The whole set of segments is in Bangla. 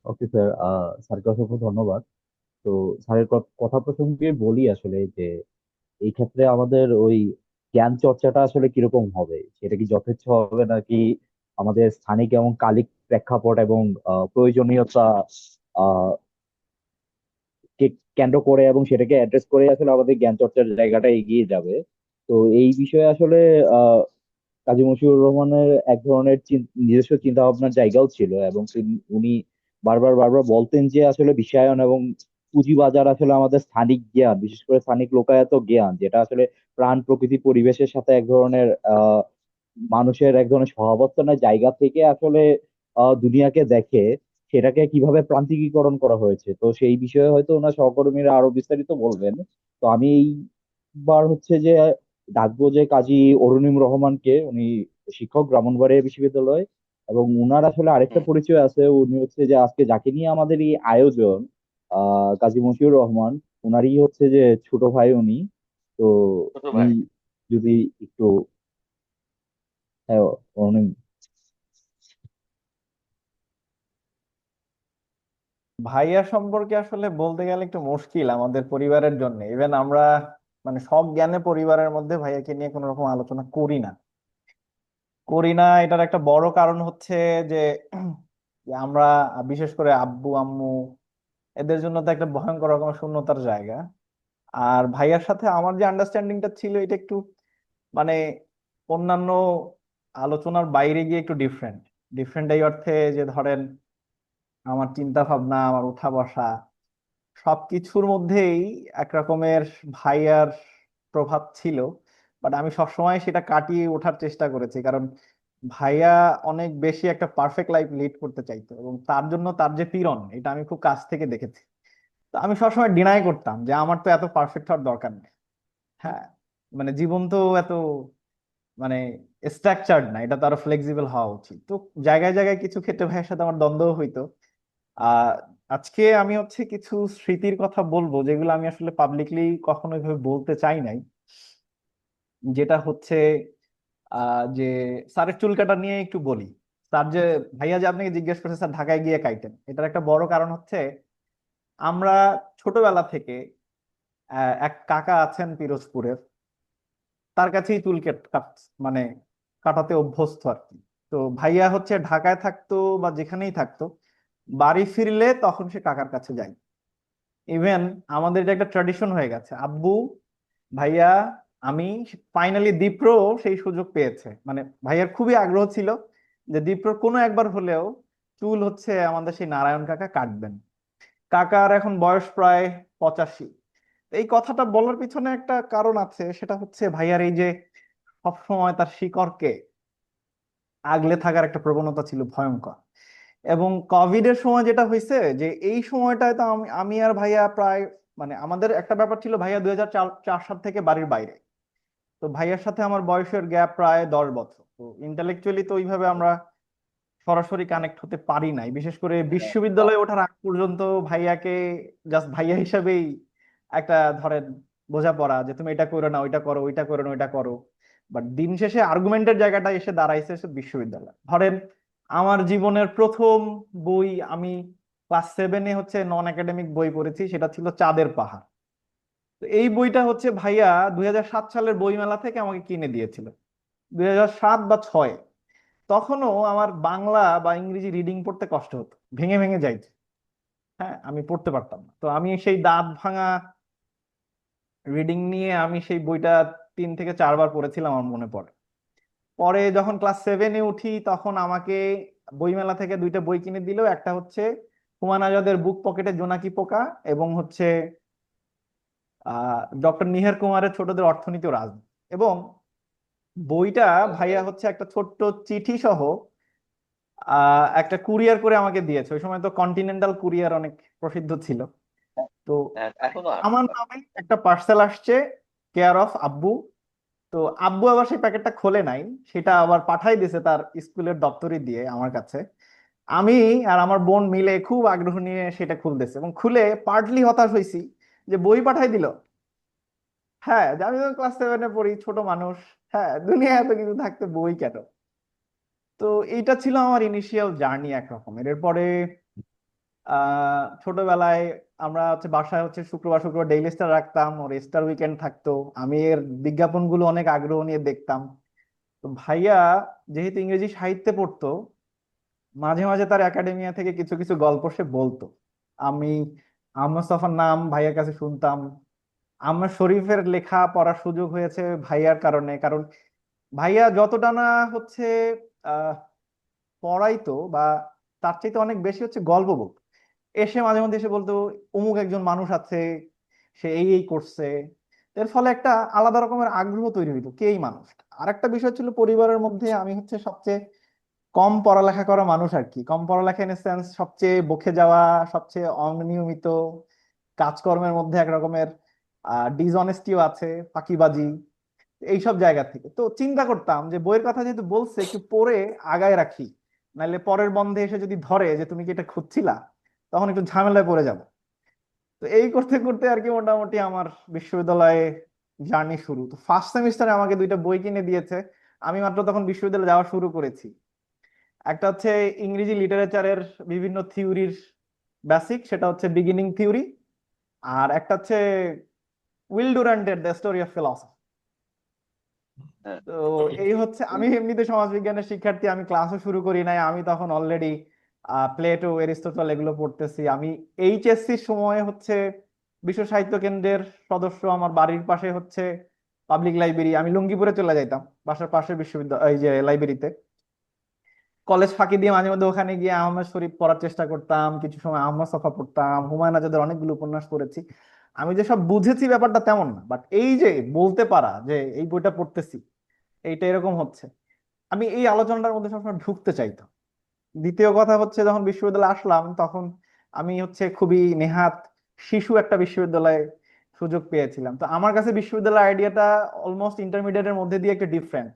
ওকে স্যার, স্যারকে অসংখ্য ধন্যবাদ। তো স্যারের কথা প্রসঙ্গে বলি আসলে যে এই ক্ষেত্রে আমাদের ওই জ্ঞান চর্চাটা আসলে কিরকম হবে, সেটা কি যথেচ্ছ হবে নাকি আমাদের স্থানিক এবং কালিক প্রেক্ষাপট এবং প্রয়োজনীয়তা আহ কে কেন্দ্র করে এবং সেটাকে অ্যাড্রেস করে আসলে আমাদের জ্ঞান চর্চার জায়গাটা এগিয়ে যাবে। তো এই বিষয়ে আসলে কাজী মশিউর রহমানের এক ধরনের নিজস্ব চিন্তা ভাবনার জায়গাও ছিল, এবং উনি বারবার বারবার বলতেন যে আসলে বিশ্বায়ন এবং পুঁজিবাজার আসলে আমাদের স্থানিক জ্ঞান, বিশেষ করে স্থানিক লোকায়ত জ্ঞান, যেটা আসলে প্রাণ প্রকৃতি পরিবেশের সাথে এক ধরনের মানুষের এক ধরনের সহাবস্থানের জায়গা থেকে আসলে দুনিয়াকে দেখে, সেটাকে কিভাবে প্রান্তিকীকরণ করা হয়েছে। তো সেই বিষয়ে হয়তো ওনার সহকর্মীরা আরো বিস্তারিত বলবেন। তো আমি এইবার হচ্ছে যে ডাকবো যে কাজী অরুণিম রহমানকে। উনি শিক্ষক, ব্রাহ্মণবাড়িয়া বিশ্ববিদ্যালয়, এবং উনার আসলে আরেকটা হুম। পরিচয় আছে। উনি হচ্ছে যে আজকে যাকে নিয়ে আমাদের এই আয়োজন, কাজী মশিউর রহমান, উনারই হচ্ছে যে ছোট ভাই উনি। তো ছোট উনি ভাই। যদি একটু, হ্যাঁ, অরুণিম। ভাইয়া সম্পর্কে আসলে বলতে গেলে একটু মুশকিল আমাদের পরিবারের জন্য। ইভেন আমরা মানে সব জ্ঞানে পরিবারের মধ্যে ভাইয়াকে নিয়ে কোনো রকম আলোচনা করি না। এটার একটা বড় কারণ হচ্ছে যে যে আমরা বিশেষ করে আব্বু আম্মু এদের জন্য তো একটা ভয়ঙ্কর রকম শূন্যতার জায়গা। আর ভাইয়ার সাথে আমার যে আন্ডারস্ট্যান্ডিংটা ছিল এটা একটু মানে অন্যান্য আলোচনার বাইরে গিয়ে একটু ডিফারেন্ট। ডিফারেন্ট এই অর্থে যে ধরেন আমার চিন্তা ভাবনা, আমার উঠা বসা সবকিছুর মধ্যেই একরকমের ভাইয়ার প্রভাব ছিল। বাট আমি সবসময় সেটা কাটিয়ে ওঠার চেষ্টা করেছি, কারণ ভাইয়া অনেক বেশি একটা পারফেক্ট লাইফ লিড করতে চাইতো এবং তার জন্য তার যে পীড়ন এটা আমি খুব কাছ থেকে দেখেছি। তো আমি সবসময় ডিনাই করতাম যে আমার তো এত পারফেক্ট হওয়ার দরকার নেই। হ্যাঁ, মানে জীবন তো এত মানে স্ট্রাকচার্ড না, এটা তো আরো ফ্লেক্সিবল হওয়া উচিত। তো জায়গায় জায়গায় কিছু ক্ষেত্রে ভাইয়ের সাথে আমার দ্বন্দ্ব হইতো। আহ আজকে আমি হচ্ছে কিছু স্মৃতির কথা বলবো যেগুলো আমি আসলে পাবলিকলি কখনো এভাবে বলতে চাই নাই। যেটা হচ্ছে যে স্যারের চুল কাটা নিয়ে একটু বলি। স্যার যে ভাইয়া যে আপনাকে জিজ্ঞেস করছে স্যার ঢাকায় গিয়ে কাইতেন, এটার একটা বড় কারণ হচ্ছে আমরা ছোটবেলা থেকে এক কাকা আছেন পিরোজপুরের, তার কাছেই চুল মানে কাটাতে অভ্যস্ত আর কি। তো ভাইয়া হচ্ছে ঢাকায় থাকতো বা যেখানেই থাকতো, বাড়ি ফিরলে তখন সে কাকার কাছে যায়। ইভেন আমাদের এটা একটা ট্র্যাডিশন হয়ে গেছে। আব্বু, ভাইয়া, আমি, ফাইনালি দীপ্র সেই সুযোগ পেয়েছে। মানে ভাইয়ার খুবই আগ্রহ ছিল যে দীপ্র কোনো একবার হলেও চুল হচ্ছে আমাদের সেই নারায়ণ কাকা কাটবেন। কাকার এখন বয়স প্রায় 85। এই কথাটা বলার পিছনে একটা কারণ আছে, সেটা হচ্ছে ভাইয়ার এই যে সবসময় তার শিকড়কে আগলে থাকার একটা প্রবণতা ছিল ভয়ঙ্কর। এবং কোভিড এর সময় যেটা হয়েছে যে এই সময়টায় তো আমি আর ভাইয়া প্রায় মানে আমাদের একটা ব্যাপার ছিল, ভাইয়া 2004 সাল থেকে বাড়ির বাইরে। তো ভাইয়ার সাথে আমার বয়সের গ্যাপ প্রায় 10 বছর। তো ইন্টালেকচুয়ালি তো ওইভাবে আমরা সরাসরি কানেক্ট হতে পারি নাই, বিশেষ করে বিশ্ববিদ্যালয়ে ওঠার আগ পর্যন্ত ভাইয়াকে জাস্ট ভাইয়া হিসাবেই একটা ধরেন বোঝাপড়া যে তুমি এটা করো না ওইটা করো, ওইটা করো না ওইটা করো। বাট দিন শেষে আর্গুমেন্টের জায়গাটা এসে দাঁড়াইছে সে বিশ্ববিদ্যালয়। ধরেন আমার জীবনের প্রথম বই আমি ক্লাস 7-এ হচ্ছে নন একাডেমিক বই পড়েছি, সেটা ছিল চাঁদের পাহাড়। তো এই বইটা হচ্ছে ভাইয়া 2007 সালের বইমেলা থেকে আমাকে কিনে দিয়েছিল, 2007 বা 2006। তখনও আমার বাংলা বা ইংরেজি রিডিং পড়তে কষ্ট হতো, ভেঙে ভেঙে যাইতো। হ্যাঁ, আমি পড়তে পারতাম না। তো আমি সেই দাঁত ভাঙা রিডিং নিয়ে আমি সেই বইটা 3 থেকে 4 বার পড়েছিলাম আমার মনে পড়ে। পরে যখন ক্লাস 7-এ উঠি তখন আমাকে বইমেলা থেকে দুইটা বই কিনে দিল। একটা হচ্ছে হুমায়ুন আজাদের বুক পকেটে জোনাকি পোকা, এবং হচ্ছে ডক্টর নিহার কুমারের ছোটদের অর্থনীতি ও রাজনীতি। এবং বইটা ভাইয়া হচ্ছে একটা ছোট্ট চিঠি সহ একটা কুরিয়ার করে আমাকে দিয়েছে। ওই সময় তো কন্টিনেন্টাল কুরিয়ার অনেক প্রসিদ্ধ ছিল। তো হ্যাঁ, এখনো আমার আছে। নামে একটা পার্সেল আসছে, কেয়ার অফ আব্বু। তো আব্বু আবার সেই প্যাকেটটা খোলে নাই, সেটা আবার পাঠাই দিয়েছে তার স্কুলের দপ্তরে দিয়ে আমার কাছে। আমি আর আমার বোন মিলে খুব আগ্রহ নিয়ে সেটা খুলতেছে এবং খুলে পার্টলি হতাশ হয়েছি যে বই পাঠাই দিল। হ্যাঁ, যে আমি তো ক্লাস 7-এ পড়ি, ছোট মানুষ। হ্যাঁ, দুনিয়া এত কিছু থাকতে বই কেন? তো এইটা ছিল আমার ইনিশিয়াল জার্নি এক রকমের। এরপরে ছোটবেলায় আমরা হচ্ছে বাসায় হচ্ছে শুক্রবার শুক্রবার ডেইলি স্টার রাখতাম, ওর স্টার উইকেন্ড থাকতো। আমি এর বিজ্ঞাপনগুলো অনেক আগ্রহ নিয়ে দেখতাম। তো ভাইয়া যেহেতু ইংরেজি সাহিত্যে পড়তো, মাঝে মাঝে তার একাডেমিয়া থেকে কিছু কিছু গল্প সে বলতো। আমি আহমদ মুস্তফার নাম ভাইয়ার কাছে শুনতাম। আমার শরীফের লেখা পড়ার সুযোগ হয়েছে ভাইয়ার কারণে। কারণ ভাইয়া যতটা না হচ্ছে আহ পড়াইতো, বা তার চাইতে অনেক বেশি হচ্ছে গল্প বলতো। এসে মাঝে মধ্যে এসে বলতো অমুক একজন মানুষ আছে, সে এই এই করছে। এর ফলে একটা আলাদা রকমের আগ্রহ তৈরি হইতো কে এই মানুষটা। আর একটা বিষয় ছিল, পরিবারের মধ্যে আমি হচ্ছে সবচেয়ে কম পড়ালেখা করা মানুষ আর কি। কম পড়ালেখা ইন সেন্স সবচেয়ে বকে যাওয়া, সবচেয়ে অনিয়মিত, কাজকর্মের মধ্যে এক রকমের ডিসঅনেস্টিও আছে, ফাঁকিবাজি, এইসব জায়গা থেকে। তো চিন্তা করতাম যে বইয়ের কথা যেহেতু বলছে, একটু পড়ে আগায় রাখি, নাহলে পরের বন্ধে এসে যদি ধরে যে তুমি কি এটা খুঁজছিলা, তখন একটু ঝামেলায় পড়ে যাব। তো এই করতে করতে আর কি মোটামুটি আমার বিশ্ববিদ্যালয়ে জার্নি শুরু। তো ফার্স্ট সেমিস্টারে আমাকে দুইটা বই কিনে দিয়েছে। আমি মাত্র তখন বিশ্ববিদ্যালয়ে যাওয়া শুরু করেছি। একটা হচ্ছে ইংরেজি লিটারেচারের বিভিন্ন থিওরির বেসিক, সেটা হচ্ছে বিগিনিং থিওরি। আর একটা হচ্ছে উইল ডুরান্টের দ্য স্টোরি অফ ফিলসফি। হ্যাঁ। তো এই হচ্ছে, আমি এমনিতে সমাজবিজ্ঞানের শিক্ষার্থী, আমি ক্লাসও শুরু করি নাই, আমি তখন অলরেডি প্লেটো এরিস্টটল এগুলো পড়তেছি। আমি এইচএসসি সময়ে হচ্ছে বিশ্ব সাহিত্য কেন্দ্রের সদস্য। আমার বাড়ির পাশে হচ্ছে পাবলিক লাইব্রেরি, আমি লুঙ্গিপুরে চলে যাইতাম বাসার পাশে বিশ্ববিদ্যালয়, এই যে লাইব্রেরিতে। কলেজ ফাঁকি দিয়ে মাঝে মধ্যে ওখানে গিয়ে আহমেদ শরীফ পড়ার চেষ্টা করতাম, কিছু সময় আহমদ ছফা পড়তাম, হুমায়ুন আজাদের অনেকগুলো উপন্যাস পড়েছি। আমি যে সব বুঝেছি ব্যাপারটা তেমন না, বাট এই যে বলতে পারা যে এই বইটা পড়তেছি, এইটা এরকম হচ্ছে, আমি এই আলোচনাটার মধ্যে সবসময় ঢুকতে চাইতাম। দ্বিতীয় কথা হচ্ছে, যখন বিশ্ববিদ্যালয়ে আসলাম তখন আমি হচ্ছে খুবই নেহাত শিশু একটা বিশ্ববিদ্যালয়ে সুযোগ পেয়েছিলাম। তো আমার কাছে বিশ্ববিদ্যালয়ের আইডিয়াটা অলমোস্ট ইন্টারমিডিয়েটের মধ্যে দিয়ে একটা ডিফারেন্ট।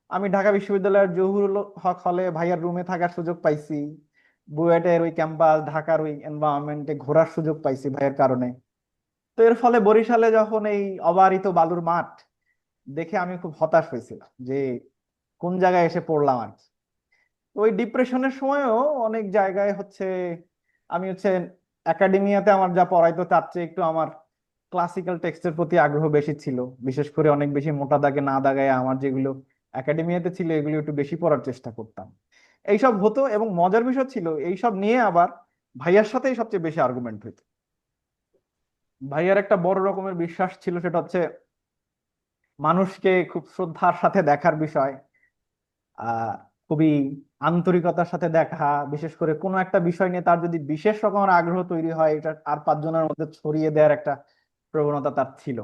আমি ঢাকা বিশ্ববিদ্যালয়ের জহুরুল হক হলে ভাইয়ার রুমে থাকার সুযোগ পাইছি, বুয়েটের ওই ক্যাম্পাস, ঢাকার ওই এনভায়রনমেন্টে ঘোরার সুযোগ পাইছি ভাইয়ের কারণে। তো এর ফলে বরিশালে যখন এই অবারিত বালুর মাঠ দেখে আমি খুব হতাশ হয়েছিলাম যে কোন জায়গায় এসে পড়লাম আর কি। ওই ডিপ্রেশনের সময়ও অনেক জায়গায় হচ্ছে আমি হচ্ছে একাডেমিয়াতে আমার যা পড়াইতো তার চেয়ে একটু আমার ক্লাসিক্যাল টেক্সটের প্রতি আগ্রহ বেশি ছিল। বিশেষ করে অনেক বেশি মোটা দাগে না দাগায় আমার যেগুলো একাডেমিয়াতে ছিল এগুলো একটু বেশি পড়ার চেষ্টা করতাম। এইসব হতো, এবং মজার বিষয় ছিল এইসব নিয়ে আবার ভাইয়ার সাথেই সবচেয়ে বেশি আর্গুমেন্ট হইতো। ভাইয়ার একটা বড় রকমের বিশ্বাস ছিল, সেটা হচ্ছে মানুষকে খুব শ্রদ্ধার সাথে দেখার বিষয়। আহ খুবই আন্তরিকতার সাথে দেখা, বিশেষ করে কোনো একটা বিষয় নিয়ে তার যদি বিশেষ রকমের আগ্রহ তৈরি হয়, এটা আর পাঁচজনের মধ্যে ছড়িয়ে দেওয়ার একটা প্রবণতা তার ছিল।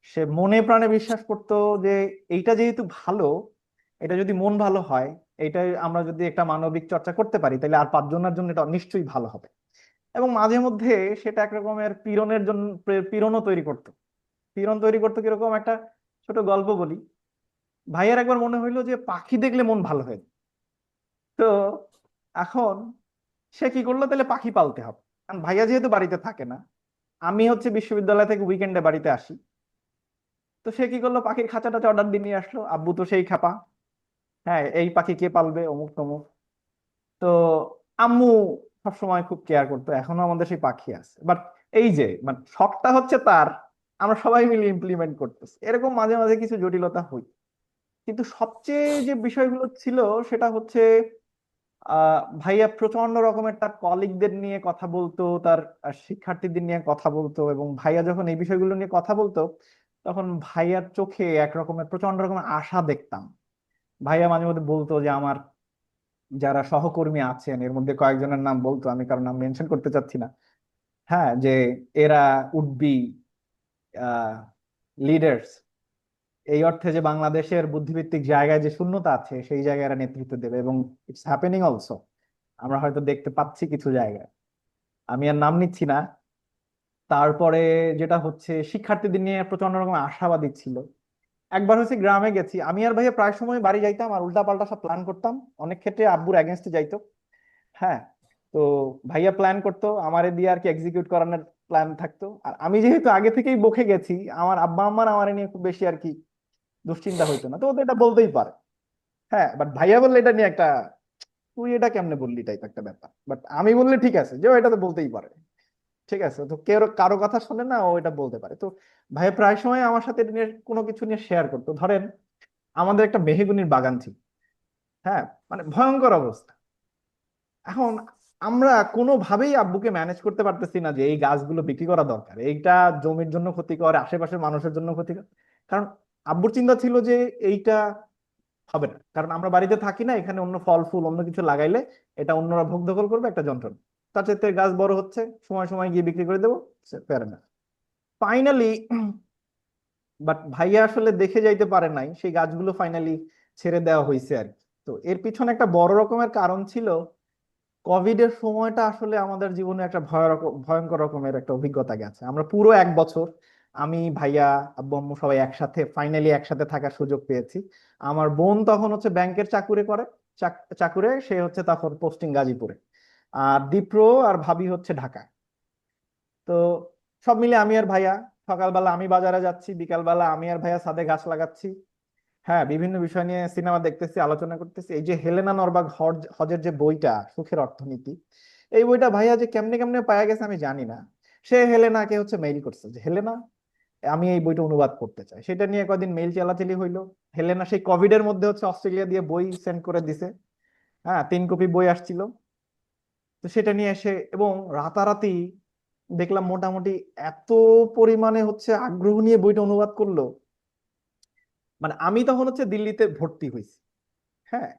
সে মনে প্রাণে বিশ্বাস করতো যে এইটা যেহেতু ভালো, এটা যদি মন ভালো হয়, এইটাই আমরা যদি একটা মানবিক চর্চা করতে পারি, তাহলে আর পাঁচজনের জন্য এটা নিশ্চয়ই ভালো হবে। এবং মাঝে মধ্যে সেটা এক রকমের পীড়নের জন্য পীড়নও তৈরি করতো। পীড়ন তৈরি করতো কিরকম, একটা ছোট গল্প বলি। ভাইয়ের একবার মনে হইলো যে পাখি দেখলে মন ভালো হয়। তো এখন সে কি করলো, তাহলে পাখি পালতে হবে। কারণ ভাইয়া যেহেতু বাড়িতে থাকে না, আমি হচ্ছে বিশ্ববিদ্যালয় থেকে উইকেন্ডে বাড়িতে আসি। তো সে কি করলো, পাখির খাঁচা টাচা অর্ডার দিয়ে নিয়ে আসলো। আব্বু তো সেই খাপা, হ্যাঁ এই পাখি কে পালবে, অমুক তমুক। তো আম্মু সবসময় খুব কেয়ার করতো, এখনো আমাদের সেই পাখি আছে। বাট এই যে মানে শখটা হচ্ছে তার, আমরা সবাই মিলে ইমপ্লিমেন্ট করতেছি, এরকম মাঝে মাঝে কিছু জটিলতা হই। কিন্তু সবচেয়ে যে বিষয়গুলো ছিল সেটা হচ্ছে ভাইয়া প্রচন্ড রকমের তার কলিগদের নিয়ে কথা বলতো, তার শিক্ষার্থীদের নিয়ে কথা বলতো। এবং ভাইয়া যখন এই বিষয়গুলো নিয়ে কথা বলতো, তখন ভাইয়ার চোখে এক রকমের প্রচন্ড রকমের আশা দেখতাম। ভাইয়া মাঝে মধ্যে বলতো যে আমার যারা সহকর্মী আছেন এর মধ্যে কয়েকজনের নাম বলতো, আমি কারো নাম মেনশন করতে চাচ্ছি না, হ্যাঁ, যে এরা উড বি লিডার্স, এই অর্থে যে বাংলাদেশের বুদ্ধিভিত্তিক জায়গায় যে শূন্যতা আছে সেই জায়গায় এরা নেতৃত্ব দেবে। এবং ইটস হ্যাপেনিং অলসো, আমরা হয়তো দেখতে পাচ্ছি কিছু জায়গায়, আমি আর নাম নিচ্ছি না। তারপরে যেটা হচ্ছে, শিক্ষার্থীদের নিয়ে প্রচন্ড রকম আশাবাদী ছিল। একবার হচ্ছে গ্রামে গেছি, আমি আর ভাইয়া প্রায় সময় বাড়ি যাইতাম আর উল্টা পাল্টা সব প্ল্যান করতাম, অনেক ক্ষেত্রে আব্বুর এগেনস্টে যাইতো। হ্যাঁ, তো ভাইয়া প্ল্যান করতো, আমারে দিয়ে আর কি এক্সিকিউট করানোর প্ল্যান থাকতো। আর আমি যেহেতু আগে থেকেই বকে গেছি, আমার আব্বা আম্মার আমার নিয়ে খুব বেশি আর কি দুশ্চিন্তা হইতো না, তো ওদের এটা বলতেই পারে। হ্যাঁ, বাট ভাইয়া বললে এটা নিয়ে একটা তুই এটা কেমনে বললি টাইপ একটা ব্যাপার। বাট আমি বললে ঠিক আছে যে ও এটা তো বলতেই পারে, ঠিক আছে, তো কেউ কারো কথা শোনে না, ও এটা বলতে পারে। তো ভাই প্রায় সময় আমার সাথে এটা নিয়ে কোনো কিছু নিয়ে শেয়ার করতো। ধরেন আমাদের একটা মেহগনির বাগান ছিল, হ্যাঁ, মানে ভয়ঙ্কর অবস্থা। এখন আমরা কোনোভাবেই আব্বুকে ম্যানেজ করতে পারতেছি না যে এই গাছগুলো বিক্রি করা দরকার, এইটা জমির জন্য ক্ষতিকর, আশেপাশের মানুষের জন্য ক্ষতিকর। কারণ আব্বুর চিন্তা ছিল যে এইটা হবে না, কারণ আমরা বাড়িতে থাকি না, এখানে অন্য ফল ফুল অন্য কিছু লাগাইলে এটা অন্যরা ভোগ দখল করবে, একটা যন্ত্রণা। তার চাইতে গাছ বড় হচ্ছে, সময় সময় গিয়ে বিক্রি করে দেবো, প্যারা না। ফাইনালি, বাট ভাইয়া আসলে দেখে যাইতে পারে নাই, সেই গাছগুলো ফাইনালি ছেড়ে দেওয়া হয়েছে আর কি। তো এর পিছনে একটা বড় রকমের কারণ ছিল, কোভিড এর সময়টা আসলে আমাদের জীবনে একটা ভয়ঙ্কর রকমের একটা অভিজ্ঞতা গেছে। আমরা পুরো 1 বছর, আমি ভাইয়া আব্বু আম্মু সবাই একসাথে ফাইনালি একসাথে থাকার সুযোগ পেয়েছি। আমার বোন তখন হচ্ছে ব্যাংকের চাকুরে করে, চাকুরে, সে হচ্ছে তখন পোস্টিং গাজীপুরে। আর দীপ্র আর ভাবি হচ্ছে ঢাকায়। তো সব মিলে আমি আর ভাইয়া, সকালবেলা আমি বাজারে যাচ্ছি, বিকালবেলা আমি আর ভাইয়া ছাদে গাছ লাগাচ্ছি, হ্যাঁ, বিভিন্ন বিষয় নিয়ে সিনেমা দেখতেছি, আলোচনা করতেছি। এই যে হেলেনা নরবাগ হজের যে বইটা সুখের অর্থনীতি, এই বইটা ভাইয়া যে কেমনে কেমনে পাওয়া গেছে আমি জানি না। সে হেলেনাকে হচ্ছে মেইল করছে যে হেলেনা, আমি এই বইটা অনুবাদ করতে চাই। সেটা নিয়ে কদিন মেইল চালাচালি হইলো। হেলেনা সেই কোভিড এর মধ্যে হচ্ছে অস্ট্রেলিয়া দিয়ে বই সেন্ড করে দিছে, হ্যাঁ, 3 কপি বই আসছিল। তো সেটা নিয়ে এসে এবং রাতারাতি দেখলাম মোটামুটি এত পরিমাণে হচ্ছে আগ্রহ নিয়ে বইটা অনুবাদ করলো। মানে আমি তখন হচ্ছে দিল্লিতে ভর্তি হয়েছি, হ্যাঁ,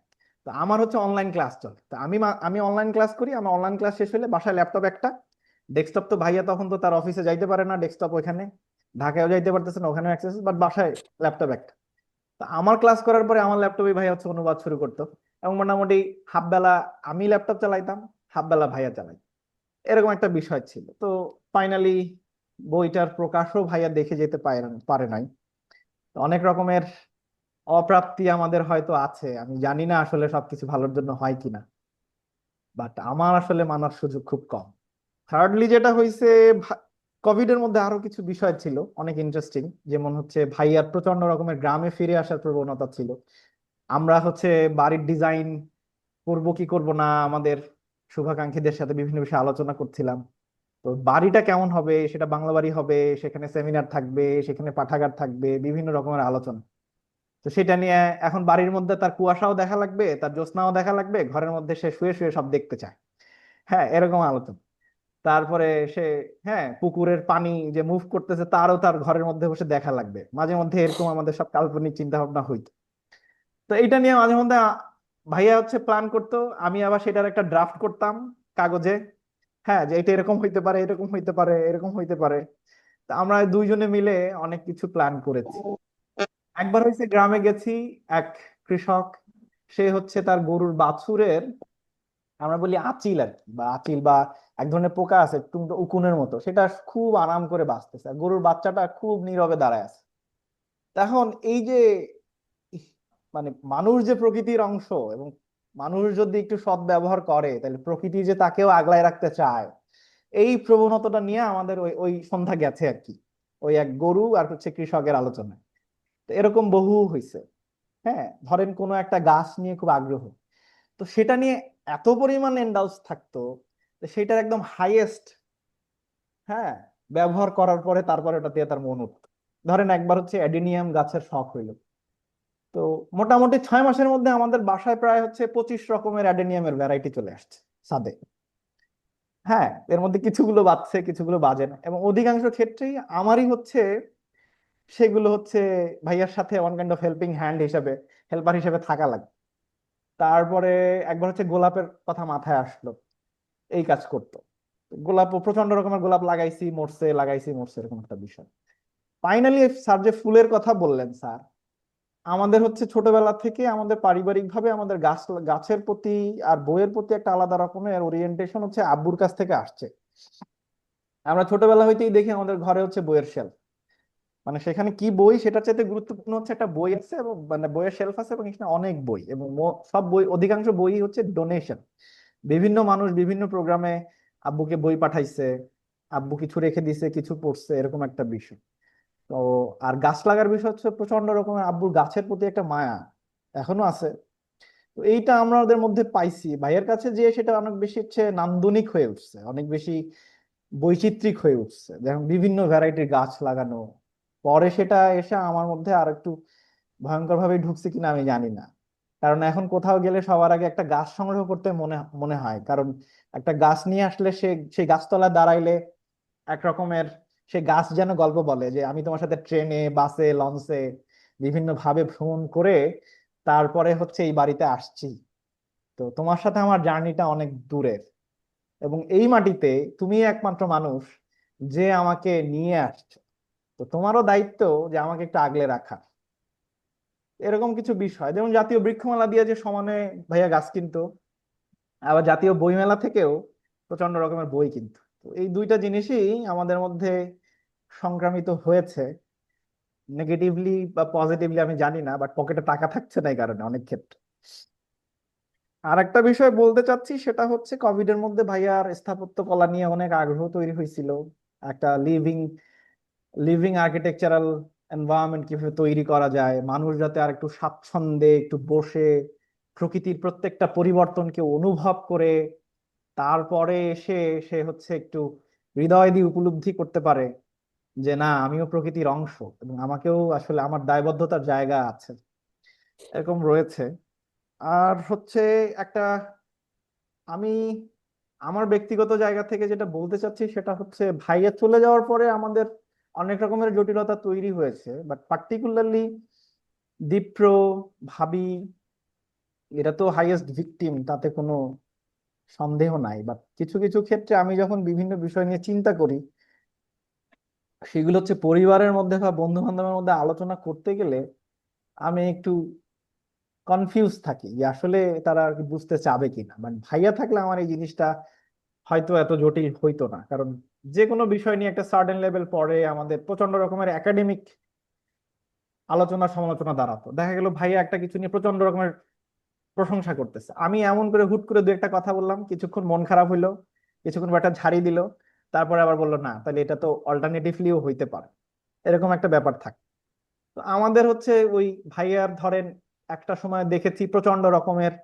তো আমার হচ্ছে অনলাইন ক্লাস চলে। তো আমি অনলাইন ক্লাস করি। আমার অনলাইন ক্লাস শেষ হলে বাসায় ল্যাপটপ একটা, ডেস্কটপ তো ভাইয়া তখন তো তার অফিসে যাইতে পারে না, ডেস্কটপ ওখানে, ঢাকায়ও যাইতে পারতেছে না, ওখানে অ্যাক্সেস, বাট বাসায় ল্যাপটপ একটা। তো আমার ক্লাস করার পরে আমার ল্যাপটপে ভাইয়া হচ্ছে অনুবাদ শুরু করতো। এবং মোটামুটি হাফ বেলা আমি ল্যাপটপ চালাইতাম, হাফ বেলা ভাইয়া চালাই, এরকম একটা বিষয় ছিল। তো ফাইনালি বইটার প্রকাশও ভাইয়া দেখে যেতে পারে নাই। তো অনেক রকমের অপ্রাপ্তি আমাদের হয়তো আছে, আমি জানি না আসলে সবকিছু ভালোর জন্য হয় কিনা, বাট আমার আসলে মানার সুযোগ খুব কম। থার্ডলি যেটা হয়েছে, কোভিড এর মধ্যে আরো কিছু বিষয় ছিল অনেক ইন্টারেস্টিং। যেমন হচ্ছে ভাইয়ার প্রচন্ড রকমের গ্রামে ফিরে আসার প্রবণতা ছিল। আমরা হচ্ছে বাড়ির ডিজাইন করব কি করব না, আমাদের শুভাকাঙ্ক্ষীদের সাথে বিভিন্ন বিষয়ে আলোচনা করছিলাম। তো বাড়িটা কেমন হবে, সেটা বাংলা বাড়ি হবে, সেখানে সেমিনার থাকবে, সেখানে পাঠাগার থাকবে, বিভিন্ন রকমের আলোচনা। তো সেটা নিয়ে এখন বাড়ির মধ্যে তার কুয়াশাও দেখা লাগবে, তার জ্যোৎস্নাও দেখা লাগবে, ঘরের মধ্যে সে শুয়ে শুয়ে সব দেখতে চায়, হ্যাঁ, এরকম আলোচনা। তারপরে সে, হ্যাঁ, পুকুরের পানি যে মুভ করতেছে তারও তার ঘরের মধ্যে বসে দেখা লাগবে, মাঝে মধ্যে এরকম আমাদের সব কাল্পনিক চিন্তা ভাবনা হইতো। তো এটা নিয়ে মাঝে মধ্যে ভাইয়া হচ্ছে প্ল্যান করতো, আমি আবার সেটার একটা ড্রাফট করতাম কাগজে, হ্যাঁ, যে এটা এরকম হইতে পারে, এরকম হইতে পারে, এরকম হইতে পারে। তো আমরা দুইজনে মিলে অনেক কিছু প্ল্যান করেছি। একবার হয়েছে গ্রামে গেছি, এক কৃষক, সে হচ্ছে তার গরুর বাছুরের, আমরা বলি আচিল আর কি, বা আচিল বা এক ধরনের পোকা আছে উকুনের মতো, সেটা খুব আরাম করে বাঁচতেছে, আর গরুর বাচ্চাটা খুব নীরবে দাঁড়ায় আছে। এখন এই যে ইহ, মানে মানুষ যে প্রকৃতির অংশ, এবং মানুষ যদি একটু সৎ ব্যবহার করে তাহলে প্রকৃতি যে তাকেও আগলায় রাখতে চায়, এই প্রবণতাটা নিয়ে আমাদের ওই ওই সন্ধ্যা গেছে আর কি, ওই এক গরু আর হচ্ছে কৃষকের আলোচনায়। তো এরকম বহু হয়েছে, হ্যাঁ, ধরেন কোনো একটা গাছ নিয়ে খুব আগ্রহ, তো সেটা নিয়ে এত পরিমাণ এন্ডালস থাকতো যে সেটার একদম হাইয়েস্ট, হ্যাঁ, ব্যবহার করার পরে তারপরে ওটা দিয়ে তার মন উঠতো। ধরেন একবার হচ্ছে অ্যাডিনিয়াম গাছের শখ হইলো। তো মোটামুটি 6 মাসের মধ্যে আমাদের বাসায় প্রায় হচ্ছে 25 রকমের অ্যাডেনিয়ামের ভ্যারাইটি চলে আসছে ছাদে, হ্যাঁ, এর মধ্যে কিছুগুলো বাজছে, কিছুগুলো বাজে না, এবং অধিকাংশ ক্ষেত্রেই আমারই হচ্ছে সেগুলো হচ্ছে ভাইয়ার সাথে one kind of helping hand হিসেবে, হেল্পার হিসেবে থাকা লাগে। তারপরে একবার হচ্ছে গোলাপের কথা মাথায় আসলো, এই কাজ করতো। গোলাপ, প্রচন্ড রকমের গোলাপ লাগাইছি, মরছে, লাগাইছি, মরছে, এরকম একটা বিষয়। ফাইনালি স্যার যে ফুলের কথা বললেন, স্যার, আমাদের হচ্ছে ছোটবেলা থেকে আমাদের পারিবারিক ভাবে আমাদের গাছের প্রতি আর বইয়ের প্রতি একটা আলাদা রকমের ওরিয়েন্টেশন হচ্ছে আব্বুর কাছ থেকে আসছে। আমরা ছোটবেলা হইতেই দেখি আমাদের ঘরে হচ্ছে বইয়ের শেলফ, মানে সেখানে কি বই সেটার চাইতে গুরুত্বপূর্ণ হচ্ছে একটা বই আছে, এবং মানে বইয়ের শেলফ আছে, এবং এখানে অনেক বই, এবং সব বই, অধিকাংশ বই হচ্ছে ডোনেশন। বিভিন্ন মানুষ বিভিন্ন প্রোগ্রামে আব্বুকে বই পাঠাইছে, আব্বু কিছু রেখে দিছে, কিছু পড়ছে, এরকম একটা বিষয়। তো আর গাছ লাগার বিষয় হচ্ছে প্রচন্ড রকমের আব্বুর গাছের প্রতি একটা মায়া এখনো আছে। তো এইটা আমরা ওদের মধ্যে পাইছি, ভাইয়ের কাছে যে সেটা অনেক বেশি হচ্ছে নান্দনিক হয়ে উঠছে, অনেক বেশি বৈচিত্রিক হয়ে উঠছে, যেমন বিভিন্ন ভ্যারাইটির গাছ লাগানো। পরে সেটা এসে আমার মধ্যে আর একটু ভয়ঙ্কর ভাবে ঢুকছে কিনা আমি জানি না, কারণ এখন কোথাও গেলে সবার আগে একটা গাছ সংগ্রহ করতে মনে মনে হয়, কারণ একটা গাছ নিয়ে আসলে সেই গাছতলায় দাঁড়াইলে এক রকমের, সে গাছ যেন গল্প বলে যে আমি তোমার সাথে ট্রেনে, বাসে, লঞ্চে বিভিন্ন ভাবে ভ্রমণ করে তারপরে হচ্ছে এই বাড়িতে আসছি। তো তোমার সাথে আমার জার্নিটা অনেক দূরের, এবং এই মাটিতে তুমি একমাত্র মানুষ যে আমাকে নিয়ে আসছো। তো তোমারও দায়িত্ব যে আমাকে একটু আগলে রাখা। এরকম কিছু বিষয়, যেমন জাতীয় বৃক্ষমেলা দিয়ে যে সমানে ভাইয়া গাছ কিনতো, আবার জাতীয় বইমেলা থেকেও প্রচন্ড রকমের বই কিনতো। তো এই দুইটা জিনিসই আমাদের মধ্যে সংক্রামিত হয়েছে, নেগেটিভলি বা পজিটিভলি আমি জানি না, বাট পকেটে টাকা থাকছে না এই কারণে অনেক ক্ষেত্রে। আর একটা বিষয় বলতে চাচ্ছি, সেটা হচ্ছে কোভিড এর মধ্যে ভাইয়ার স্থাপত্য কলা নিয়ে অনেক আগ্রহ তৈরি হয়েছিল। একটা লিভিং লিভিং আর্কিটেকচারাল এনভায়রনমেন্ট কিভাবে তৈরি করা যায়, মানুষ যাতে আর একটু স্বাচ্ছন্দ্যে একটু বসে প্রকৃতির প্রত্যেকটা পরিবর্তনকে অনুভব করে তারপরে এসে সে হচ্ছে একটু হৃদয় দিয়ে উপলব্ধি করতে পারে যে না, আমিও প্রকৃতির অংশ এবং আমাকেও আসলে আমার দায়বদ্ধতার জায়গা আছে, এরকম রয়েছে। আর হচ্ছে একটা, আমি আমার ব্যক্তিগত জায়গা থেকে যেটা বলতে চাচ্ছি সেটা হচ্ছে ভাইয়া চলে যাওয়ার পরে আমাদের অনেক রকমের জটিলতা তৈরি হয়েছে, বাট পার্টিকুলারলি দীপ্র, ভাবি, এরা তো হাইয়েস্ট ভিকটিম, তাতে কোনো সন্দেহ নাই। বাট কিছু কিছু ক্ষেত্রে আমি যখন বিভিন্ন বিষয় নিয়ে চিন্তা করি, সেগুলো হচ্ছে পরিবারের মধ্যে বা বন্ধু বান্ধবের মধ্যে আলোচনা করতে গেলে আমি একটু কনফিউজ থাকি যে আসলে তারা আর কি বুঝতে চাবে কিনা। মানে ভাইয়া থাকলে আমার এই জিনিসটা হয়তো এত জটিল হইতো না, কারণ যে কোনো বিষয় নিয়ে একটা সার্টেন লেভেল পরে আমাদের প্রচন্ড রকমের একাডেমিক আলোচনা সমালোচনা দাঁড়াতো। দেখা গেল ভাইয়া একটা কিছু নিয়ে প্রচন্ড রকমের প্রশংসা করতেছে, আমি এমন করে হুট করে দু একটা কথা বললাম, কিছুক্ষণ মন খারাপ হইলো, কিছুক্ষণ বা একটা ঝাড়ি দিল, তারপরে আবার বললো না তাহলে এটা তো অল্টারনেটিভলিও হইতে পারে, এরকম একটা ব্যাপার থাকে। তো আমাদের হচ্ছে ওই ভাইয়ার ধরেন একটা সময় দেখেছি প্রচন্ড রকমের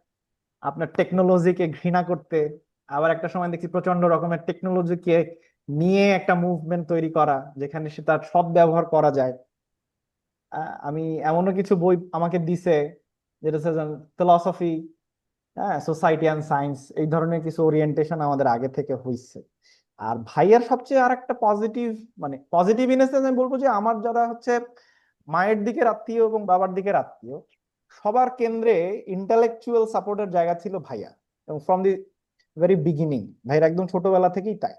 আপনার টেকনোলজিকে ঘৃণা করতে, আবার একটা সময় দেখছি প্রচন্ড রকমের টেকনোলজিকে নিয়ে একটা মুভমেন্ট তৈরি করা যেখানে সে তার সৎ ব্যবহার করা যায়। আমি এমনও কিছু বই আমাকে দিছে যেটা হচ্ছে ফিলসফি, হ্যাঁ, সোসাইটি অ্যান্ড সায়েন্স, এই ধরনের কিছু ওরিয়েন্টেশন আমাদের আগে থেকে হইছে। আর ভাইয়ার সবচেয়ে আর একটা পজিটিভ, মানে পজিটিভ ইন আমি বলবো যে আমার যারা হচ্ছে মায়ের দিকের আত্মীয় এবং বাবার দিকের আত্মীয়, সবার কেন্দ্রে ইন্টালেকচুয়াল সাপোর্টের জায়গা ছিল ভাইয়া, এবং ফ্রম দি ভেরি বিগিনিং ভাইয়ের একদম ছোটবেলা থেকেই তাই।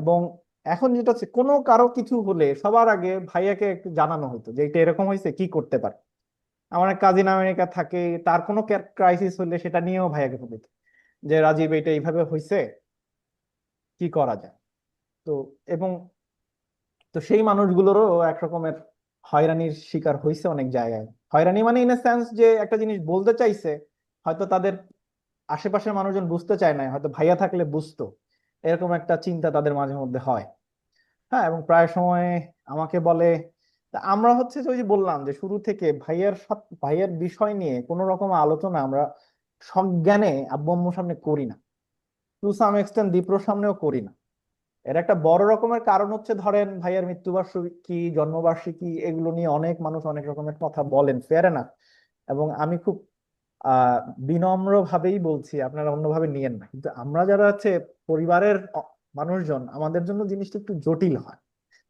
এবং এখন যেটা হচ্ছে কোনো কারো কিছু হলে সবার আগে ভাইয়াকে একটু জানানো হতো যে এটা এরকম হয়েছে, কি করতে পারে। আমার এক কাজিন আমেরিকা থাকে, তার কোনো ক্রাইসিস হলে সেটা নিয়েও ভাইয়াকে ফোন দিত যে রাজীব এটা এইভাবে হয়েছে, কি করা যায়। তো এবং তো সেই মানুষগুলোরও এক রকমের হয়রানির শিকার হয়েছে অনেক জায়গায়। হয়রানি মানে ইন এ সেন্স যে একটা জিনিস বলতে চাইছে, হয়তো তাদের আশেপাশের মানুষজন বুঝতে চায় না, হয়তো ভাইয়া থাকলে বুঝতো, এরকম একটা চিন্তা তাদের মাঝে মধ্যে হয়। হ্যাঁ, এবং প্রায় সময় আমাকে বলে, তা আমরা হচ্ছে যে ওই যে বললাম যে শুরু থেকে ভাইয়ের বিষয় নিয়ে কোনো রকম আলোচনা আমরা সজ্ঞানে আব্বু আম্মুর সামনে করি না, টু সাম এক্সটেন্ট দীপ্রর সামনেও করি না। এর একটা বড় রকমের কারণ হচ্ছে ধরেন ভাইয়ের মৃত্যুবার্ষিকী, জন্মবার্ষিকী, এগুলো নিয়ে অনেক মানুষ অনেক রকমের কথা বলেন, ফেয়ার এনাফ। এবং আমি খুব আহ বিনম্র ভাবেই বলছি, আপনারা অন্যভাবে নিয়েন না, কিন্তু আমরা যারা আছে পরিবারের মানুষজন, আমাদের জন্য জিনিসটা একটু জটিল হয়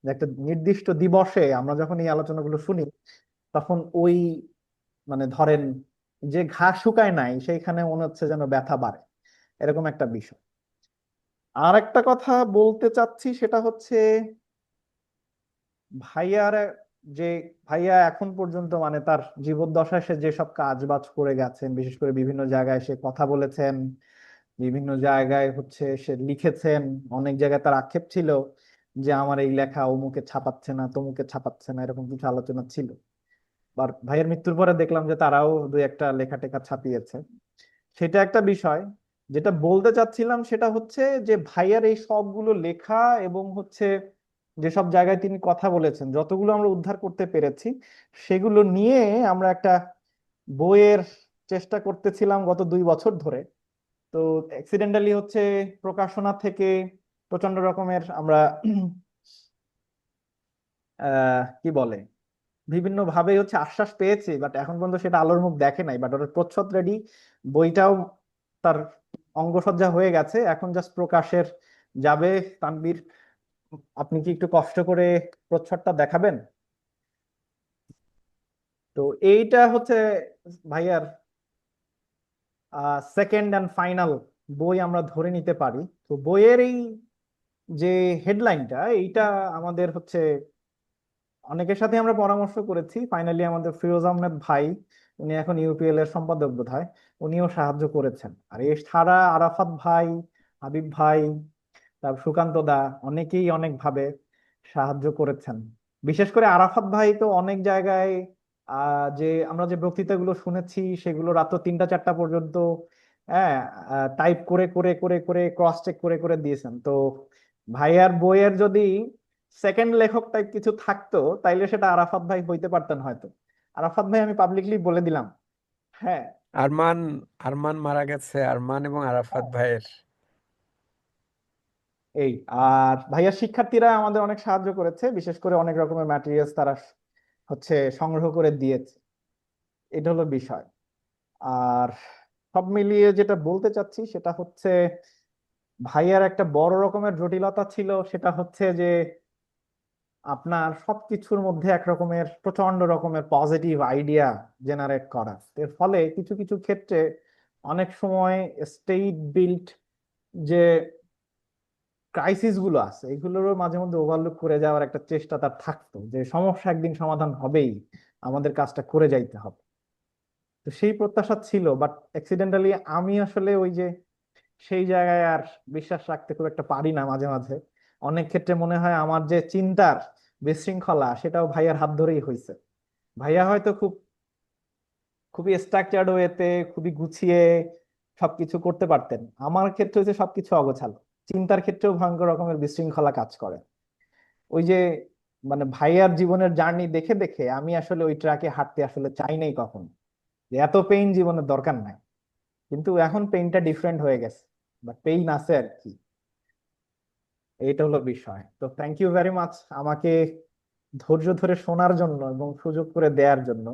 যে একটা নির্দিষ্ট দিবসে আমরা যখন এই আলোচনাগুলো শুনি, তখন ওই মানে ধরেন যে ঘাস শুকায় নাই সেইখানে মনে হচ্ছে যেন ব্যথা বাড়ে, এরকম একটা বিষয়। আর একটা কথা বলতে চাচ্ছি সেটা হচ্ছে ভাইয়ার যে ভাইয়া এখন পর্যন্ত মানে তার জীবদ্দশায় সে যেসব কাজ বাজ করে গেছেন, বিশেষ করে বিভিন্ন জায়গায় সে কথা বলেছেন, বিভিন্ন জায়গায় হচ্ছে সে লিখেছেন, অনেক জায়গায় তার আক্ষেপ ছিল যে আমার এই লেখা অমুকে ছাপাচ্ছে না, তমুকে ছাপাচ্ছে না, এরকম কিছু আলোচনা ছিল। আর ভাইয়ের মৃত্যুর পরে দেখলাম যে তারাও দুই একটা লেখা টেখা ছাপিয়েছে, সেটা একটা বিষয়। যেটা বলতে চাচ্ছিলাম সেটা হচ্ছে যে ভাইয়ার এই সবগুলো লেখা এবং হচ্ছে যেসব জায়গায় তিনি কথা বলেছেন, যতগুলো আমরা উদ্ধার করতে পেরেছি, সেগুলো নিয়ে আমরা একটা বইয়ের চেষ্টা করতেছিলাম গত 2 বছর ধরে। তো অ্যাক্সিডেন্টালি হচ্ছে প্রকাশনা থেকে প্রচন্ড রকমের আমরা কি বলে বিভিন্ন ভাবে হচ্ছে আশ্বাস পেয়েছি, বাট এখন পর্যন্ত সেটা আলোর মুখ দেখে নাই। বাট ওটা প্রচ্ছদ রেডি, বইটাও তার অঙ্গসজ্জা হয়ে গেছে, এখন জাস্ট প্রকাশের যাবে। তানবীর, আপনি কি একটু কষ্ট করে প্রচ্ছদটা দেখাবেন? তো এইটা হচ্ছে ভাইয়ার সেকেন্ড অ্যান্ড ফাইনাল বই আমরা ধরে নিতে পারি। তো বইয়ের এই যে হেডলাইনটা, এইটা আমাদের হচ্ছে অনেকের সাথে আমরা পরামর্শ করেছি, ফাইনালি আমাদের ফিরোজ আহমেদ ভাই, উনি এখন ইউপিএল এর সম্পাদক বোধহয়, উনিও সাহায্য করেছেন। আর এ ছাড়া আরাফাত ভাই, হাবিব ভাই, তারপর সুকান্ত দা, অনেকেই অনেক ভাবে সাহায্য করেছেন। বিশেষ করে আরাফাত ভাই তো অনেক জায়গায় যে আমরা যে বক্তৃতাগুলো শুনেছি সেগুলো রাত 3টা 4টা পর্যন্ত হ্যাঁ টাইপ করে করে করে করে ক্রস চেক করে করে দিয়েছেন। তো ভাইয়ার বইয়ের যদি সেকেন্ড লেখক টাইপ কিছু থাকতো তাইলে সেটা আরাফাত ভাই হইতে পারতেন হয়তো। আরাফাত ভাই, আমি পাবলিকলি বলে দিলাম। হ্যাঁ, আরমান আরমান মারা গেছে, আরমান এবং আরাফাত ভাইয়ের। এই আর ভাইয়ার শিক্ষার্থীরা আমাদের অনেক সাহায্য করেছে, বিশেষ করে অনেক রকমের ম্যাটেরিয়ালস তারা হচ্ছে সংগ্রহ করে দিয়েছে। এটা হলো বিষয়। আর সব মিলিয়ে যেটা বলতে চাচ্ছি সেটা হচ্ছে ভাইয়ার একটা বড় রকমের জটিলতা ছিল, সেটা হচ্ছে যে আপনার সবকিছুর মধ্যে এক রকমের প্রচন্ড রকমের পজিটিভ আইডিয়া জেনারেট করা। এর ফলে কিছু কিছু ক্ষেত্রে অনেক সময় স্টেট বিল্ট যে ক্রাইসিস গুলো আছে এগুলোরও মাঝে মধ্যে ওভারলুক করে যাওয়ার একটা চেষ্টা তার থাকতো, যে সমস্যা একদিন সমাধান হবেই, আমাদের কাজটা করে যাইতে হবে। তো সেই প্রত্যাশা ছিল, বাট অ্যাক্সিডেন্টালি আমি আসলে ওই যে সেই জায়গায় আর বিশ্বাস রাখতে খুব একটা পারি না মাঝে মাঝে। অনেক ক্ষেত্রে মনে হয় আমার যে চিন্তার বিশৃঙ্খলা সেটাও ভাইয়ার হাত ধরেই হয়েছে। ভাইয়া হয়তো খুবই স্ট্রাকচার্ড ওয়েতে খুবই গুছিয়ে সবকিছু করতে পারতেন, আমার ক্ষেত্রে হচ্ছে সবকিছু অগোছালো। চিন্তার ক্ষেত্রেও ভয়ঙ্কর রকমের বিশৃঙ্খলা কাজ করে। ওই যে মানে ভাইয়ার জীবনের জার্নি দেখে দেখে আমি আসলে ওই ট্র্যাকে হাঁটতে আসলে চাই নাই কখন, যে এত পেইন জীবনের দরকার নাই। কিন্তু এখন পেইনটা ডিফারেন্ট হয়ে গেছে, বাট পেইন আছে আর কি। এইটা হলো বিষয়। তো থ্যাংক ইউ ভেরি মাচ আমাকে ধৈর্য ধরে শোনার জন্য এবং সুযোগ করে দেওয়ার জন্য।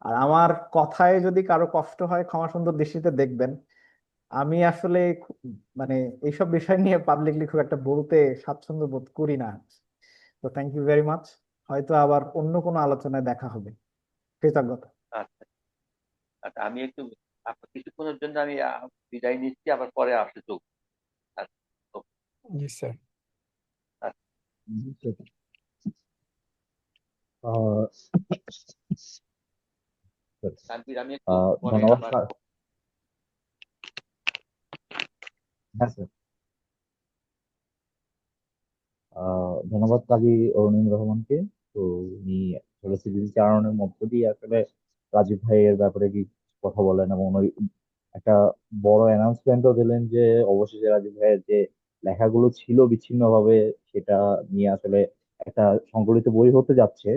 আর আমার কথায় যদি কারো কষ্ট হয় ক্ষমা সুন্দর দৃষ্টিতে দেখবেন। আমি আসলে মানে এইসব বিষয় নিয়ে পাবলিকলি খুব একটা বলতে স্বাচ্ছন্দ্য বোধ করি না। তো থ্যাংক ইউ ভেরি মাচ। হয়তো আবার অন্য কোনো আলোচনায় দেখা হবে। কৃতজ্ঞতা। আচ্ছা। আচ্ছা, আমি একটু কিছুক্ষণের জন্য আমি বিদায় নিচ্ছি, আবার পরে আসতে যোগ। আচ্ছা, তো, জি স্যার। আচ্ছা, আহ, তানভীর, আমি একটু পরে ধন্যবাদ আবার। স্যার। হ্যাঁ স্যার। ধন্যবাদ কাজী অরুণ রহমানকে। তো উনি আসলে সিরিজ চালানোর মধ্য দিয়ে আসলে রাজীব ভাইয়ের ব্যাপারে কি কথা বলেন, এবং উনি একটা বড় অ্যানাউন্সমেন্টও দিলেন যে অবশেষে রাজীব ভাইয়ের যে লেখাগুলো ছিল বিচ্ছিন্ন ভাবে সেটা নিয়ে আসলে একটা সংকলিত বই হতে যাচ্ছে।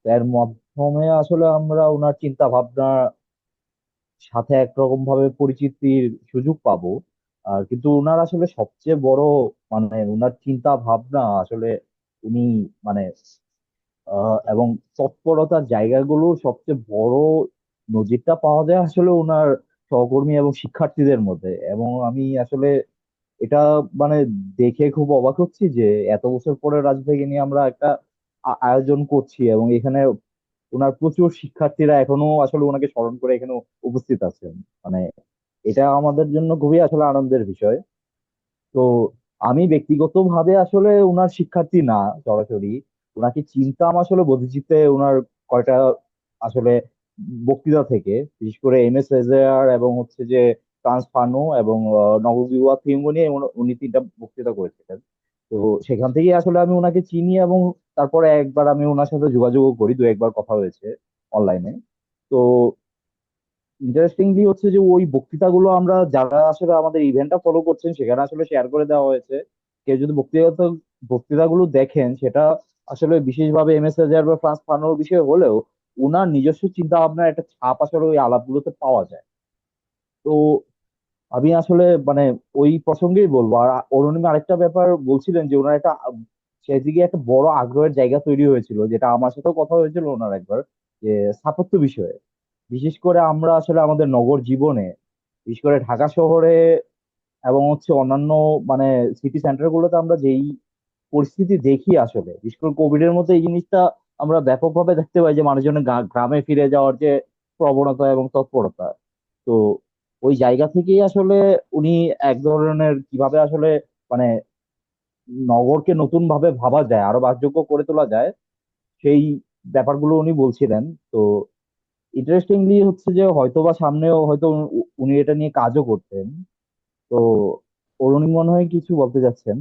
তো এর মাধ্যমে আসলে আমরা ওনার চিন্তা ভাবনা সাথে একরকম ভাবে পরিচিতির সুযোগ পাবো। আর কিন্তু ওনার আসলে সবচেয়ে বড় মানে ওনার চিন্তা ভাবনা আসলে উনি মানে এবং তৎপরতার জায়গাগুলো সবচেয়ে বড় নজিরটা পাওয়া যায় আসলে ওনার সহকর্মী এবং শিক্ষার্থীদের মধ্যে। এবং আমি আসলে এটা মানে দেখে খুব অবাক হচ্ছি যে এত বছর পরে রাজভাইকে নিয়ে আমরা একটা আয়োজন করছি, এবং এখানে ওনার প্রচুর শিক্ষার্থীরা এখনো আসলে ওনাকে স্মরণ করে এখানে উপস্থিত আছেন। মানে এটা আমাদের জন্য খুবই আসলে আনন্দের বিষয়। তো আমি ব্যক্তিগতভাবে আসলে ওনার শিক্ষার্থী না সরাসরি, ওনাকে চিনতাম আসলে বোধিচিত্তে ওনার কয়টা আসলে বক্তৃতা থেকে, বিশেষ করে এম এস রেজায়ার এবং হচ্ছে যে ফ্রান্স ফানো এবং নববিবাহ থিমো নিয়ে উনি 3টা বক্তৃতা করেছিলেন। তো সেখান থেকে আসলে আমি ওনাকে চিনি, এবং তারপরে একবার আমি ওনার সাথে যোগাযোগ করি, 2 একবার কথা হয়েছে অনলাইনে। তো ইন্টারেস্টিংলি হচ্ছে যে ওই বক্তৃতাগুলো আমরা যারা আসলে আমাদের ইভেন্টটা ফলো করছেন সেখানে আসলে শেয়ার করে দেওয়া হয়েছে। কেউ যদি বক্তৃতাগুলো দেখেন, সেটা আসলে বিশেষভাবে এম এস রাজার বা ফ্রান্স ফানোর বিষয় হলেও ওনার নিজস্ব চিন্তা ভাবনার একটা ছাপ আসলে ওই আলাপগুলোতে পাওয়া যায়। তো আমি আসলে মানে ওই প্রসঙ্গেই বলবো। আর অরুণিমা আরেকটা ব্যাপার বলছিলেন যে ওনার একটা সেদিকে একটা বড় আগ্রহের জায়গা তৈরি হয়েছিল, যেটা আমার সাথেও কথা হয়েছিল ওনার একবার, যে স্থাপত্য বিষয়ে। বিশেষ করে আমরা আসলে আমাদের নগর জীবনে, বিশেষ করে ঢাকা শহরে এবং হচ্ছে অন্যান্য মানে সিটি সেন্টার গুলোতে আমরা যেই পরিস্থিতি দেখি আসলে, বিশেষ করে কোভিড এর মধ্যে এই জিনিসটা আমরা ব্যাপকভাবে দেখতে পাই, যে মানুষজনের গ্রামে ফিরে যাওয়ার যে প্রবণতা এবং তৎপরতা। তো ওই জায়গা থেকেই আসলে উনি এক ধরনের কিভাবে আসলে মানে নগরকে নতুন ভাবে ভাবা যায়, আরো বাসযোগ্য করে তোলা যায়, সেই ব্যাপারগুলো উনি বলছিলেন। তো ইন্টারেস্টিংলি হচ্ছে যে হয়তোবা সামনেও হয়তো উনি এটা নিয়ে কাজও করতেন। তো অরুণী মনে হয় কিছু বলতে যাচ্ছেন।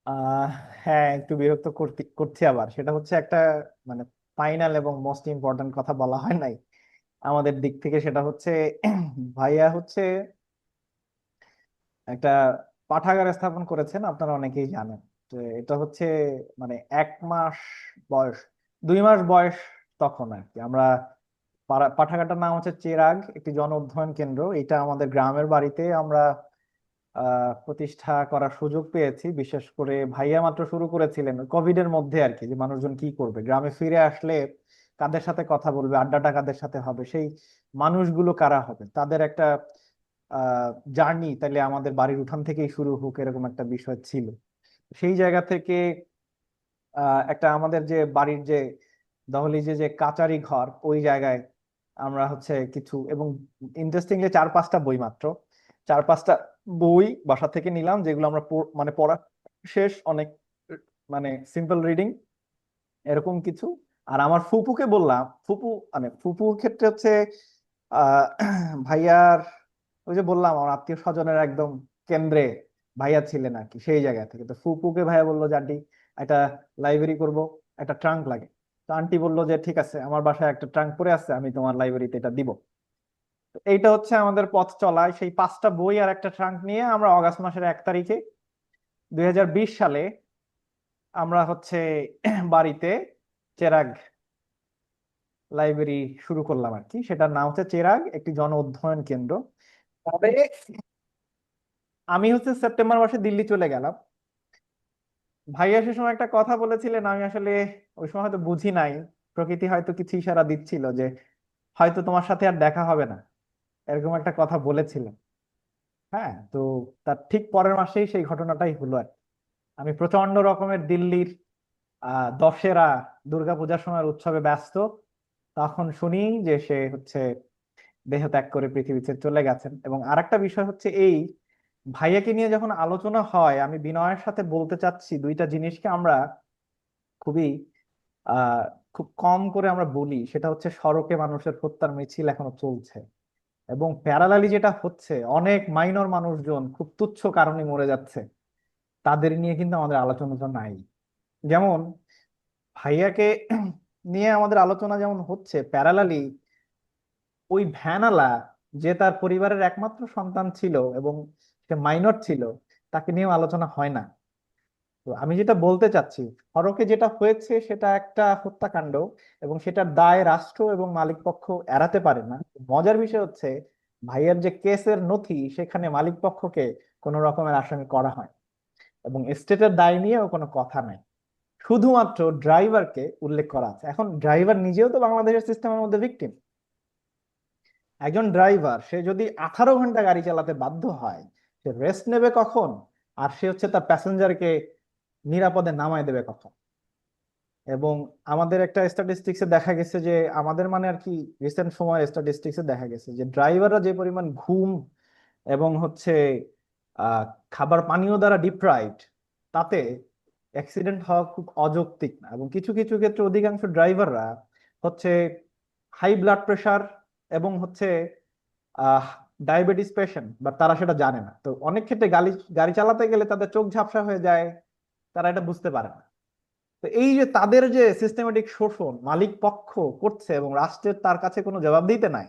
আহ হ্যাঁ, একটু বিরক্ত করছি আবার। সেটা হচ্ছে একটা মানে ফাইনাল এবং মোস্ট ইম্পর্ট্যান্ট কথা বলা হয় নাই আমাদের দিক থেকে। সেটা হচ্ছে ভাইয়া হচ্ছে একটা পাঠাগার স্থাপন করেছেন, আপনারা অনেকেই জানেন। তো এটা হচ্ছে মানে 1 মাস বয়স, 2 মাস বয়স তখন আর কি। আমরা পাঠাগারটার নাম হচ্ছে চেরাগ, একটি জন অধ্যয়ন কেন্দ্র। এটা আমাদের গ্রামের বাড়িতে আমরা প্রতিষ্ঠা করার সুযোগ পেয়েছি। বিশেষ করে ভাইয়া মাত্র শুরু করেছিলেন কোভিড এর মধ্যে আর কি, যে মানুষজন কি করবে, গ্রামে ফিরে আসলে কাদের সাথে কথা বলবে, আড্ডাটা কাদের সাথে হবে, সেই মানুষগুলো কারা হবে, তাদের একটা জার্নি তাহলে আমাদের বাড়ির উঠান থেকেই শুরু হোক, এরকম একটা বিষয় ছিল। সেই জায়গা থেকে একটা আমাদের যে বাড়ির যে দহলিজে যে কাচারি ঘর, ওই জায়গায় আমরা হচ্ছে কিছু, এবং ইন্টারেস্টিংলি 4-5টা বই মাত্র, 4-5টা বই বাসা থেকে নিলাম, যেগুলো আমরা মানে পড়া শেষ অনেক, মানে সিম্পল রিডিং এরকম কিছু। আর আমার ফুপুকে বললাম, ফুপু মানে ফুপুর ক্ষেত্রে হচ্ছে আহ ভাইয়ার, ওই যে বললাম আমার আত্মীয় স্বজনের একদম কেন্দ্রে ভাইয়া ছিলেন আর কি, সেই জায়গা থেকে। তো ফুপুকে ভাইয়া বললো যে আন্টি একটা লাইব্রেরি করব, একটা ট্রাঙ্ক লাগে। তো আন্টি বললো যে ঠিক আছে, আমার বাসায় একটা ট্রাঙ্ক পড়ে আছে, আমি তোমার লাইব্রেরিতে এটা দিব। তো এইটা হচ্ছে আমাদের পথ চলায়, সেই 5টা বই আর একটা ট্রাঙ্ক নিয়ে আমরা অগাস্ট মাসের 1 তারিখে 2020 সালে আমরা হচ্ছে বাড়িতে চেরাগ লাইব্রেরি শুরু করলাম আর কি। সেটার নাম হচ্ছে চেরাগ, একটি জন অধ্যয়ন কেন্দ্র। তবে আমি হচ্ছে সেপ্টেম্বর মাসে দিল্লি চলে গেলাম। ভাইয়া সে সময় একটা কথা বলেছিলেন, আমি আসলে ওই সময় হয়তো বুঝি নাই, প্রকৃতি হয়তো কিছু ইশারা দিচ্ছিল যে হয়তো তোমার সাথে আর দেখা হবে না, এরকম একটা কথা বলেছিলেন। হ্যাঁ, তো তার ঠিক পরের মাসেই সেই ঘটনাটাই হলো আর কি। আমি প্রচন্ড রকমের দিল্লির দশেরা দুর্গাপূজার সময় উৎসবে ব্যস্ত, তখন শুনি যে সে হচ্ছে দেহ ত্যাগ করে পৃথিবী ছেড়ে চলে গেছেন। এবং আরেকটা বিষয় হচ্ছে এই, ভাইয়াকে নিয়ে যখন আলোচনা হয়, আমি বিনয়ের সাথে বলতে চাচ্ছি, দুইটা জিনিসকে আমরা খুবই আহ খুব কম করে আমরা বলি। সেটা হচ্ছে সড়কে মানুষের হত্যার মিছিল এখনো চলছে, এবং প্যারালালি যেটা হচ্ছে অনেক মাইনর মানুষজন খুব তুচ্ছ কারণে মরে যাচ্ছে, তাদের নিয়ে কিন্তু আমাদের আলোচনা নাই। যেমন ভাইয়াকে নিয়ে আমাদের আলোচনা যেমন হচ্ছে, প্যারালালি ওই ভ্যানালা যে তার পরিবারের একমাত্র সন্তান ছিল এবং সে মাইনর ছিল, তাকে নিয়েও আলোচনা হয় না। তো আমি যেটা বলতে চাচ্ছি, সড়কে যেটা হয়েছে সেটা একটা হত্যাকাণ্ড, এবং সেটার দায় রাষ্ট্র এবং মালিক পক্ষ এড়াতে পারে না। মজার বিষয় হচ্ছে ভাইয়ের যে কেসের নথি, সেখানে মালিক পক্ষকে কোনো রকমের আসামি করা হয়, এবং স্টেটের দায় নিয়েও কোনো কথা নাই, শুধুমাত্র ড্রাইভারকে উল্লেখ করা আছে। এখন ড্রাইভার নিজেও তো বাংলাদেশের সিস্টেমের মধ্যে ভিকটিম। একজন ড্রাইভার সে যদি 18 ঘন্টা গাড়ি চালাতে বাধ্য হয়, সে রেস্ট নেবে কখন? আর সে হচ্ছে তার প্যাসেঞ্জারকে নিরাপদে নামায় দেবে কখন? এবং আমাদের একটা স্ট্যাটিস্টিক্সে দেখা গেছে যে আমাদের মানে আর কি, রিসেন্ট সময় স্ট্যাটিস্টিক্সে দেখা গেছে যে ড্রাইভাররা যে পরিমাণ ঘুম এবং হচ্ছে আহ খাবার পানীয় দ্বারা ডিপ্রাইভড, তাতে অ্যাক্সিডেন্ট হওয়া খুব অযৌক্তিক না। এবং কিছু কিছু ক্ষেত্রে অধিকাংশ ড্রাইভাররা হচ্ছে হাই ব্লাড প্রেশার এবং হচ্ছে আহ ডায়াবেটিস পেশেন্ট, বা তারা সেটা জানে না। তো অনেক ক্ষেত্রে গাড়ি গাড়ি চালাতে গেলে তাদের চোখ ঝাপসা হয়ে যায়, তারা এটা বুঝতে পারে না। তো এই যে তাদের যে সিস্টেমেটিক শোষণ মালিক পক্ষ করছে এবং রাষ্ট্রের তার কাছে কোনো জবাবদিহিতা নাই,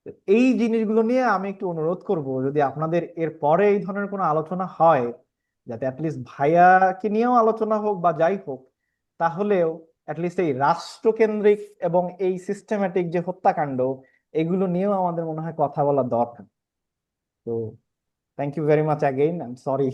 তো এই জিনিসগুলো নিয়ে আমি একটু অনুরোধ করব, যদি আপনাদের এর পরে এই ধরনের কোনো আলোচনা হয়, যাতে অ্যাটলিস্ট ভাইয়াকে নিয়েও আলোচনা হোক বা যাই হোক, তাহলেও অ্যাটলিস্ট এই রাষ্ট্রকেন্দ্রিক এবং এই সিস্টেম্যাটিক যে হত্যাকাণ্ড, এগুলো নিয়েও আমাদের মনে হয় কথা বলা দরকার। তো thank you very much again, I am sorry